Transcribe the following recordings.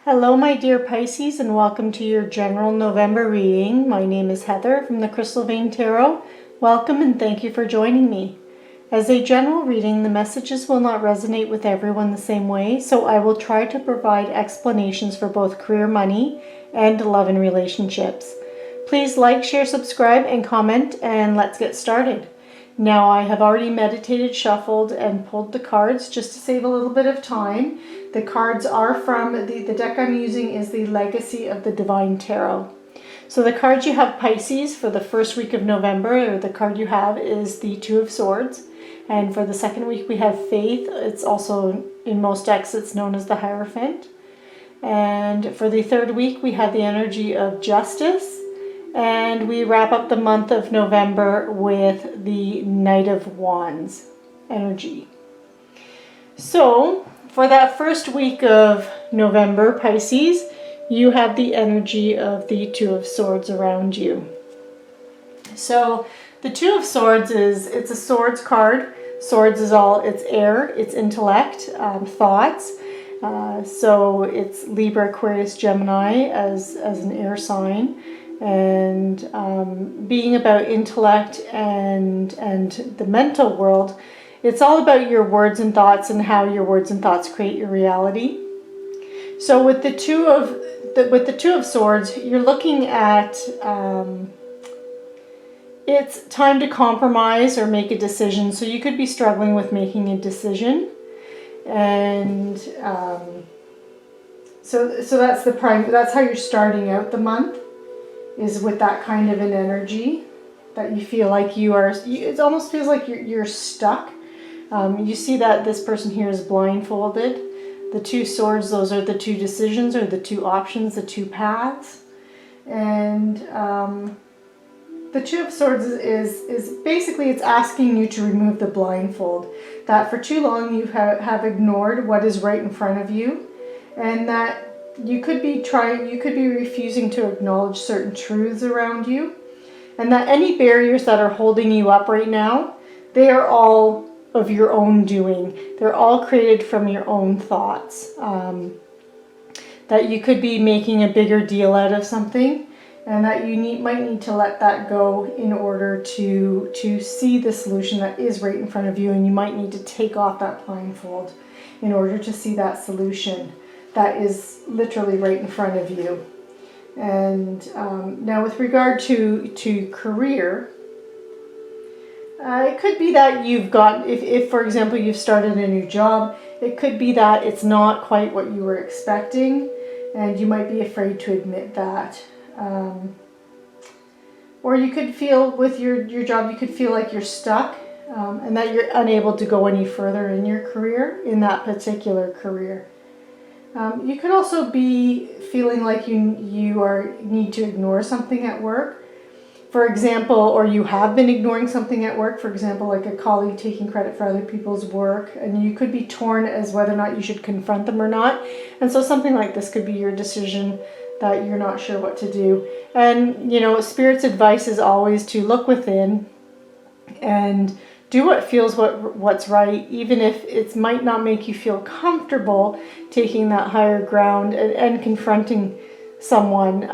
Hello, my dear Pisces, and welcome to your general November reading. My name is Heather from the Crystal Vein Tarot. Welcome and thank you for joining me. As a general reading, the messages will not resonate with everyone the same way, so I will try to provide explanations for both career, money, and love and relationships. Please like, share, subscribe, and comment, and let's get started. Now, I have already meditated, shuffled, and pulled the cards just to save a little bit of time. The cards are from, the deck I'm using is the Legacy of the Divine Tarot. So the cards you have, Pisces, for the first week of November, or the card you have is the Two of Swords. And for the second week we have Faith. It's also, in most decks, it's known as the Hierophant. And for the third week we have the energy of Justice. And we wrap up the month of November with the Knight of Wands energy. So, for that first week of November, Pisces, you have the energy of the Two of Swords around you. So, the Two of Swords it's a swords card. Swords is all, it's air, it's intellect, thoughts. So, it's Libra, Aquarius, Gemini as an air sign. And being about intellect and the mental world, it's all about your words and thoughts and how your words and thoughts create your reality. So with the Two of Swords, you're looking at it's time to compromise or make a decision. So you could be struggling with making a decision, and so that's that's how you're starting out the month. Is with that kind of an energy that you feel like it almost feels like you're stuck. You see that this person here is blindfolded. The Two Swords, those are the two decisions or the two options, the two paths. And the Two of Swords is basically, it's asking you to remove the blindfold. That for too long you have ignored what is right in front of you, and that you could be refusing to acknowledge certain truths around you, and that any barriers that are holding you up right now, they are all of your own doing. They're all created from your own thoughts. That you could be making a bigger deal out of something, and that you might need to let that go in order to see the solution that is right in front of you, and you might need to take off that blindfold in order to see that solution that is literally right in front of you. And now with regard to career, it could be that you've got, if for example you've started a new job, it could be that it's not quite what you were expecting, and you might be afraid to admit that. Or you could feel with your job, you could feel like you're stuck, and that you're unable to go any further in your career, in that particular career. You could also be feeling like you need to ignore something at work, for example, or you have been ignoring something at work, for example, like a colleague taking credit for other people's work, and you could be torn as whether or not you should confront them or not. And so something like this could be your decision that you're not sure what to do. And, Spirit's advice is always to look within and do what feels what's right, even if it might not make you feel comfortable taking that higher ground and confronting someone.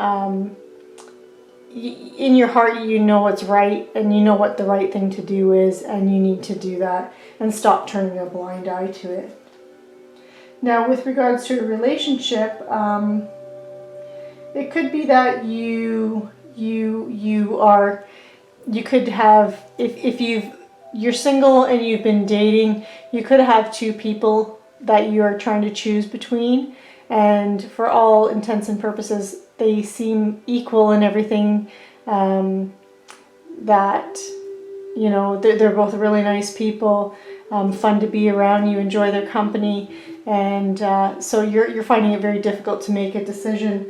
In your heart, you know what's right, and you know what the right thing to do is, and you need to do that and stop turning a blind eye to it. Now, with regards to a relationship, it could be that you could have, if you're single and you've been dating, you could have two people that you are trying to choose between, and for all intents and purposes they seem equal in everything, that they're both really nice people, fun to be around, you enjoy their company, and so you're finding it very difficult to make a decision,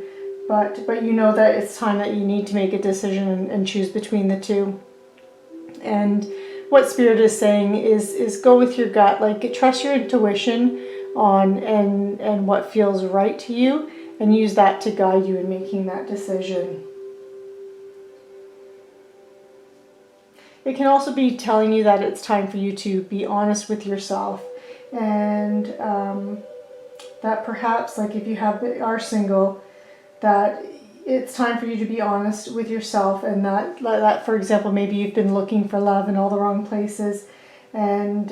but you know that it's time that you need to make a decision and choose between the two. And what Spirit is saying is go with your gut, like trust your intuition on and what feels right to you, and use that to guide you in making that decision. It can also be telling you that it's time for you to be honest with yourself and that perhaps, like if you are single, that it's time for you to be honest with yourself, and that for example, maybe you've been looking for love in all the wrong places, and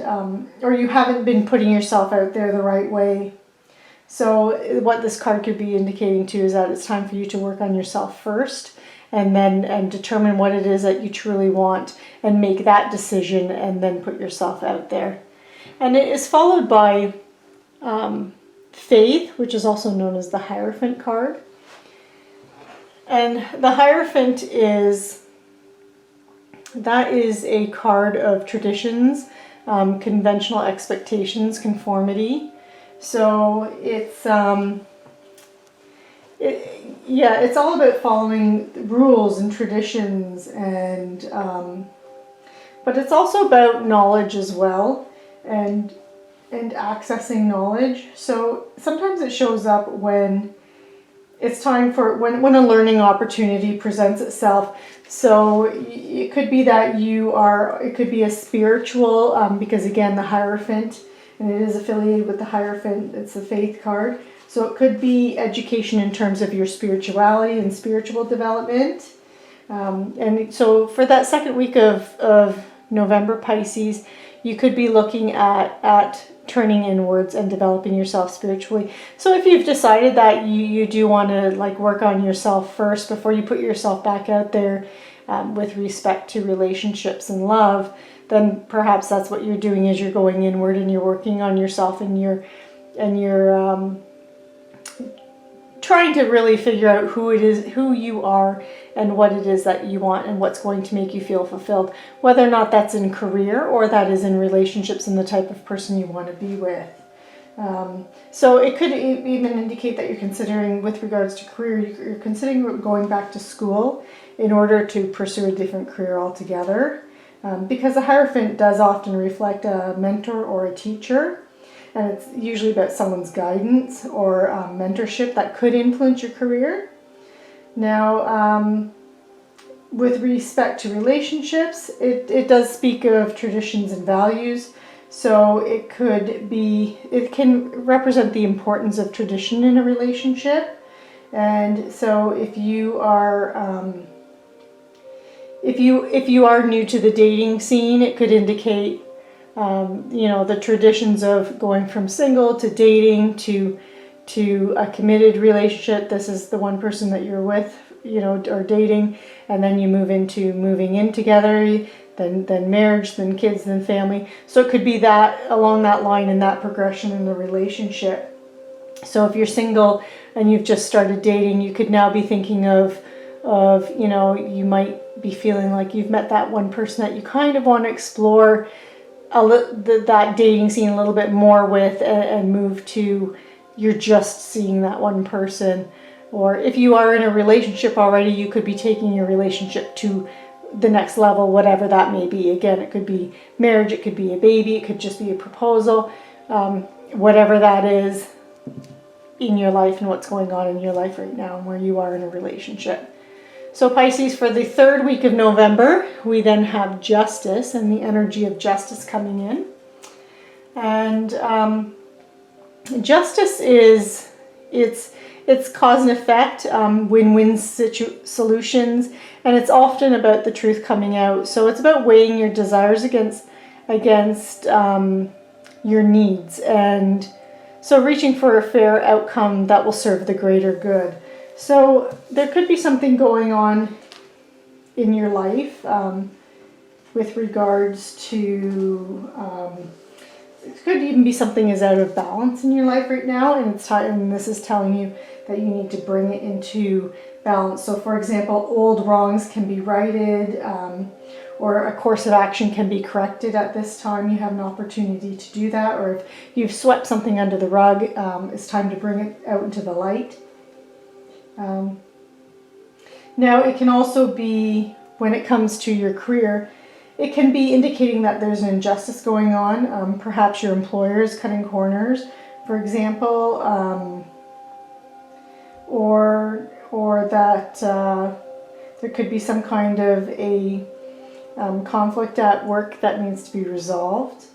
or you haven't been putting yourself out there the right way. So what this card could be indicating to you is that it's time for you to work on yourself first, and determine what it is that you truly want, and make that decision, and then put yourself out there. And it is followed by Faith, which is also known as the Hierophant card. And the Hierophant is a card of traditions, conventional expectations, conformity. So it's it's all about following rules and traditions, and but it's also about knowledge as well, and accessing knowledge. So sometimes it shows up when it's time for when a learning opportunity presents itself. So it could be that it could be a spiritual, because again, the Hierophant, and it is affiliated with the Hierophant, it's the Faith card. So it could be education in terms of your spirituality and spiritual development. And so for that second week of November, Pisces, you could be looking at turning inwards and developing yourself spiritually. So if you've decided that you do want to like work on yourself first before you put yourself back out there, with respect to relationships and love, then perhaps that's what you're doing, is you're going inward and you're working on yourself, and you're trying to really figure out who you are, and what it is that you want, and what's going to make you feel fulfilled, whether or not that's in career or that is in relationships and the type of person you want to be with. So it could even indicate that you're considering, with regards to career, you're considering going back to school in order to pursue a different career altogether, because the Hierophant does often reflect a mentor or a teacher. And it's usually about someone's guidance or mentorship that could influence your career. Now, with respect to relationships, it does speak of traditions and values. So it can represent the importance of tradition in a relationship. And so if you are if you are new to the dating scene, it could indicate the traditions of going from single to dating to a committed relationship. This is the one person that you're with, or dating, and then you moving in together, then marriage, then kids, then family. So it could be that along that line, and that progression in the relationship. So if you're single and you've just started dating, you could now be thinking of you might be feeling like you've met that one person that you kind of want to explore that dating scene a little bit more with, and move to you're just seeing that one person. Or if you are in a relationship already, you could be taking your relationship to the next level, whatever that may be. Again, it could be marriage, it could be a baby, it could just be a proposal, whatever that is in your life and what's going on in your life right now and where you are in a relationship. So Pisces, for the third week of November, we then have Justice, and the energy of Justice coming in. And Justice is, it's cause and effect, win-win solutions, and it's often about the truth coming out. So it's about weighing your desires against your needs, and so reaching for a fair outcome that will serve the greater good. So there could be something going on in your life with regards to, it could even be something is out of balance in your life right now, and this is telling you that you need to bring it into balance. So for example, old wrongs can be righted, or a course of action can be corrected at this time. You have an opportunity to do that. Or if you've swept something under the rug, it's time to bring it out into the light. Now it can also be, when it comes to your career, it can be indicating that there's an injustice going on. Perhaps your employer is cutting corners, for example, or that there could be some kind of a conflict at work that needs to be resolved.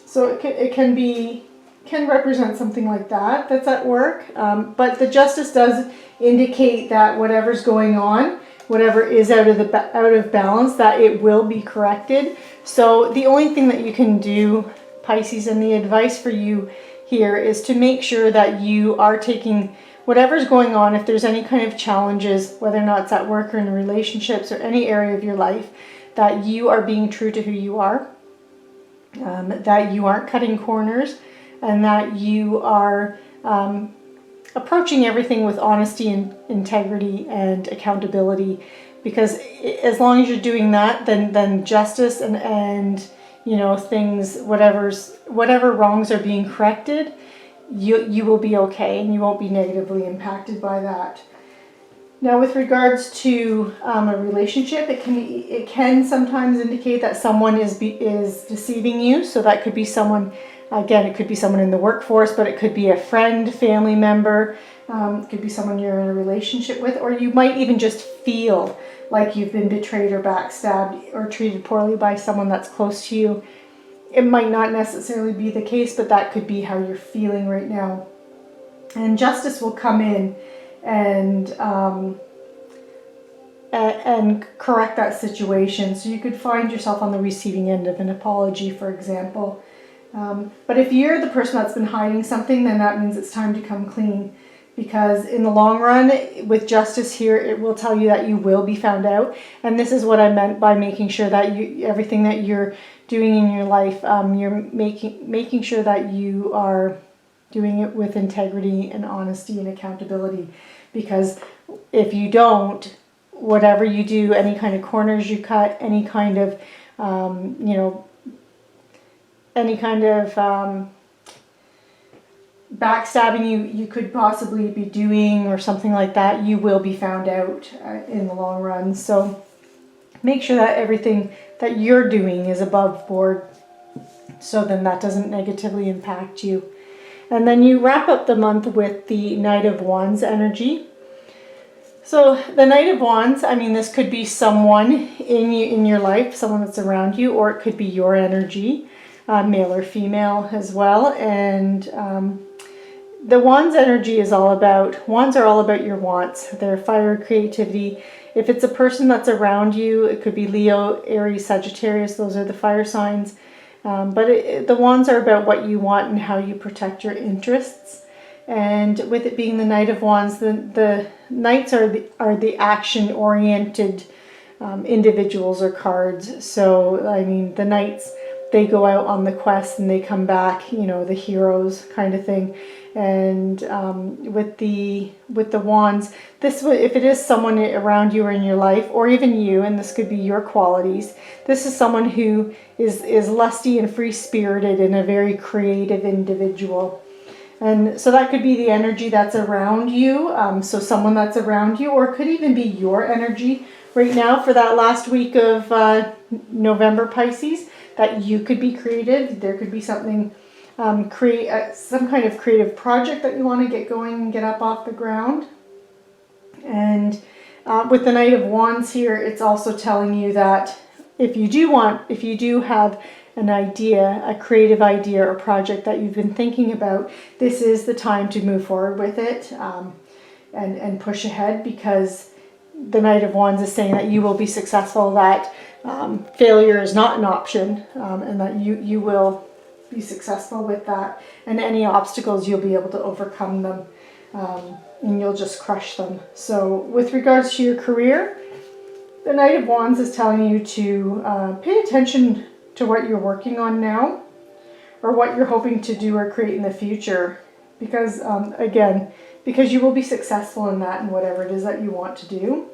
So it can be can represent something like that that's at work. But the Justice does indicate that whatever's going on, whatever is out of balance, that it will be corrected. So the only thing that you can do, Pisces, and the advice for you here is to make sure that you are taking whatever's going on, if there's any kind of challenges, whether or not it's at work or in relationships or any area of your life, that you are being true to who you are, that you aren't cutting corners, and that you are approaching everything with honesty and integrity and accountability. Because as long as you're doing that, then justice and you know, things, whatever wrongs are being corrected, you will be okay, and you won't be negatively impacted by that. Now, with regards to a relationship, it can sometimes indicate that someone is deceiving you. So that could be someone, again, it could be someone in the workforce, but it could be a friend, family member, it could be someone you're in a relationship with, or you might even just feel like you've been betrayed or backstabbed or treated poorly by someone that's close to you. It might not necessarily be the case, but that could be how you're feeling right now. And Justice will come in and correct that situation. So you could find yourself on the receiving end of an apology, for example. But if you're the person that's been hiding something, then that means it's time to come clean. Because in the long run, with Justice here, it will tell you that you will be found out. And this is what I meant by making sure that everything that you're doing in your life, you're making sure that you are doing it with integrity and honesty and accountability. Because if you don't, whatever you do, any kind of corners you cut, any kind of, backstabbing you could possibly be doing or something like that, you will be found out in the long run. So make sure that everything that you're doing is above board, so then that doesn't negatively impact you. And then you wrap up the month with the Knight of Wands energy. So the Knight of Wands, I mean, this could be someone in your life, someone that's around you, or it could be your energy, male or female as well. And the Wands energy is Wands are all about your wants. They're fire, creativity. If it's a person that's around you, it could be Leo, Aries, Sagittarius. Those are the fire signs. But the Wands are about what you want and how you protect your interests. And with it being the Knight of Wands, the Knights are the action-oriented individuals or cards. So, I mean, the Knights, they go out on the quest and they come back, you know, the heroes kind of thing. And with the Wands, if it is someone around you or in your life, or even you, and this could be your qualities, this is someone who is lusty and free-spirited and a very creative individual. And so that could be the energy that's around you, so someone that's around you, or it could even be your energy right now for that last week of November, Pisces, that you could be creative. There could be something, some kind of creative project that you want to get going and get up off the ground. And with the Knight of Wands here, it's also telling you that if you do have an idea, a creative idea or project that you've been thinking about, this is the time to move forward with it and push ahead, because the Knight of Wands is saying that you will be successful, that failure is not an option, and that you will be successful with that. And any obstacles, you'll be able to overcome them, and you'll just crush them. So with regards to your career, the Knight of Wands is telling you to pay attention to what you're working on now, or what you're hoping to do or create in the future, because because you will be successful in that, and whatever it is that you want to do,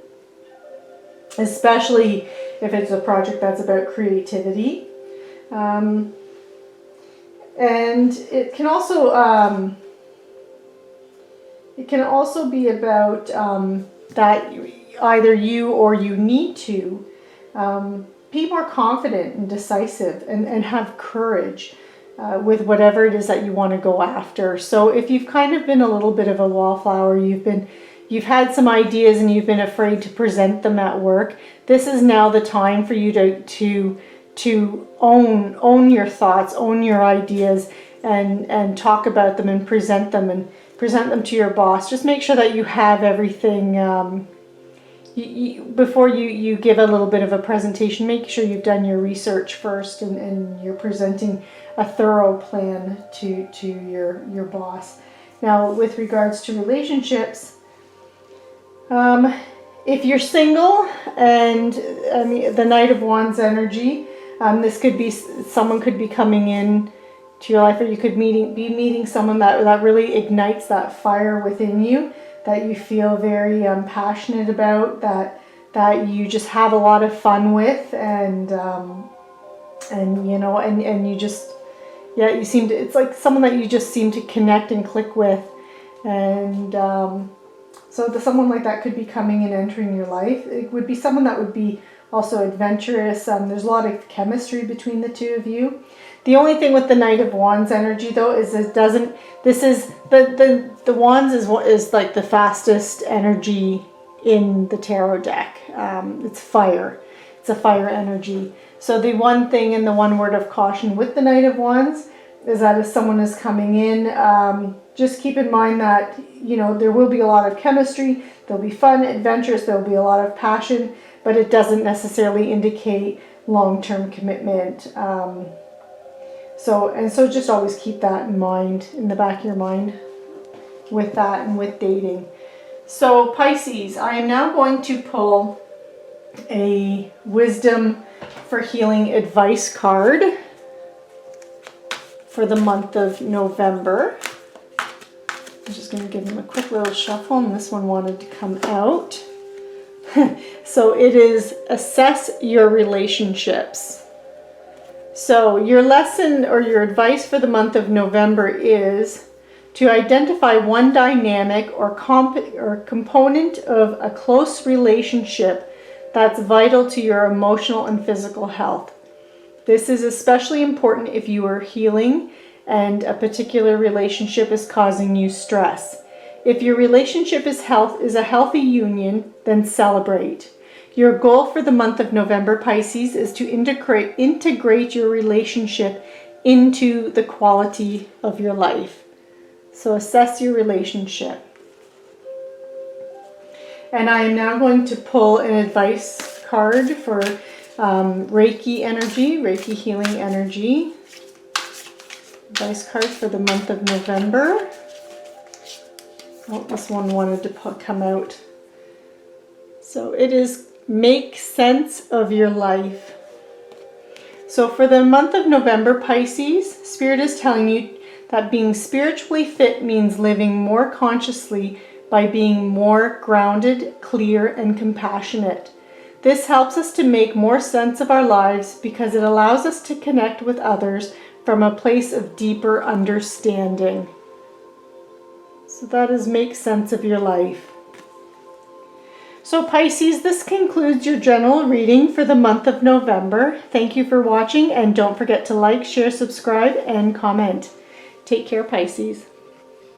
especially if it's a project that's about creativity. And it can also be about that either you or you need to be more confident and decisive and have courage with whatever it is that you want to go after. So if you've kind of been a little bit of a wallflower, you've had some ideas and you've been afraid to present them at work, this is now the time for you to own your thoughts, own your ideas, and talk about them and present them to your boss. Just make sure that you have everything before you give a little bit of a presentation. Make sure you've done your research first and you're presenting a thorough plan to your boss. Now, with regards to relationships, if you're single, and I mean the Knight of Wands energy, this could be someone could be coming in to your life, or you could be meeting someone that really ignites that fire within you, that you feel very passionate about, that you just have a lot of fun with, and you know, and you just, yeah, you seem to, it's like someone that you just seem to connect and click with, and so someone like that could be coming and entering your life. It would be someone that would be also adventurous. There's a lot of chemistry between the two of you. The only thing with the Knight of Wands energy though is it doesn't, this is, the Wands is like the fastest energy in the tarot deck. It's fire. It's a fire energy. So the one thing and the one word of caution with the Knight of Wands is that if someone is coming in, just keep in mind that, you know, there will be a lot of chemistry, there'll be fun, adventures, there'll be a lot of passion, but it doesn't necessarily indicate long-term commitment. So just always keep that in mind, in the back of your mind with that and with dating. So Pisces, I am now going to pull a Wisdom for Healing advice card for the month of November. I'm just going to give them a quick little shuffle, and this one wanted to come out. So it is assess your relationships. So your lesson or your advice for the month of November is to identify one dynamic or component of a close relationship that's vital to your emotional and physical health. This is especially important if you are healing and a particular relationship is causing you stress. If your relationship is a healthy union, then celebrate. Your goal for the month of November, Pisces, is to integrate your relationship into the quality of your life. So assess your relationship. And I am now going to pull an advice card for Reiki energy, Reiki healing energy. Advice card for the month of November. Oh, this one wanted to come out. So it is make sense of your life. So for the month of November, Pisces, Spirit is telling you that being spiritually fit means living more consciously by being more grounded, clear, and compassionate. This helps us to make more sense of our lives because it allows us to connect with others from a place of deeper understanding. So that is make sense of your life. So Pisces, this concludes your general reading for the month of November. Thank you for watching, and don't forget to like, share, subscribe, and comment. Take care, Pisces.